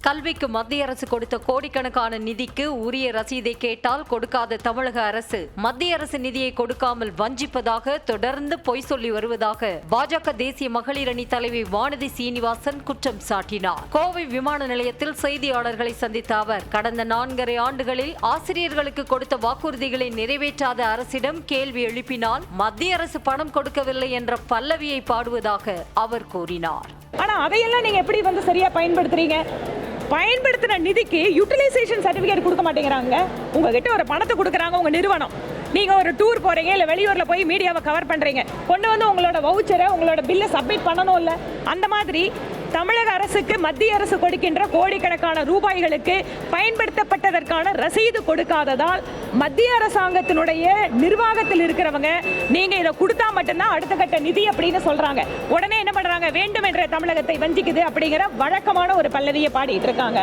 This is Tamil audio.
கல்விக்கு மத்திய அரசு கொடுத்த கோடிக்கணக்கான நிதிக்கு உரிய ரசீதை கேட்டால் கொடுக்காத தமிழக அரசு மத்திய அரசு நிதியை கொடுக்காமல் வஞ்சிப்பதாக தொடர்ந்து பொய் சொல்லி வருவதாக பாஜக தேசிய மகளிர் அணி தலைவி வானதி சீனிவாசன் குற்றம் சாட்டினார். கோவை விமான நிலையத்தில் செய்தியாளர்களை சந்தித்த அவர் கடந்த 4.5 ஆண்டுகளில் ஆசிரியர்களுக்கு கொடுத்த வாக்குறுதிகளை நிறைவேற்றாத அரசிடம் கேள்வி எழுப்பினால் மத்திய அரசு பணம் கொடுக்கவில்லை என்ற பல்லவியை பாடுவதாக அவர் கூறினார். ஆனா அதையெல்லாம் நீங்க எப்படி சரியா பயன்படுத்துறீங்க? பயன்படுத்தின நிதிக்கு யூட்டிலைசேஷன் சர்டிபிகேட் கொடுக்க மாட்டேங்கிறாங்க. உங்ககிட்ட ஒரு பணத்தை கொடுக்குறாங்க உங்க நிறுவனம், நீங்க ஒரு டூர் போறீங்க இல்ல வெளியூர்ல போய் மீடியாவை கவர் பண்றீங்க, கொண்டு வந்து உங்களோட வவுச்சரை உங்களோட பில்லை சப்மிட் பண்ணணும் இல்ல. அந்த மாதிரி தமிழக அரசுக்கு மத்திய அரசு கொடுக்கின்ற கோடிக்கணக்கான ரூபாய்களுக்கு பயன்படுத்தப்பட்டதற்கான ரசீது கொடுக்காததால் மத்திய அரசாங்கத்தினுடைய நிர்வாகத்தில் இருக்கிறவங்க நீங்க இதை கொடுத்தா மட்டும்தான் அடுத்த கட்ட நிதி அப்படின்னு சொல்றாங்க. உடனே என்ன பண்றாங்க? வேண்டும் என்ற தமிழகத்தை வஞ்சிக்குது அப்படிங்கிற வழக்கமான ஒரு பல்லவியை பாடிட்டு இருக்காங்க.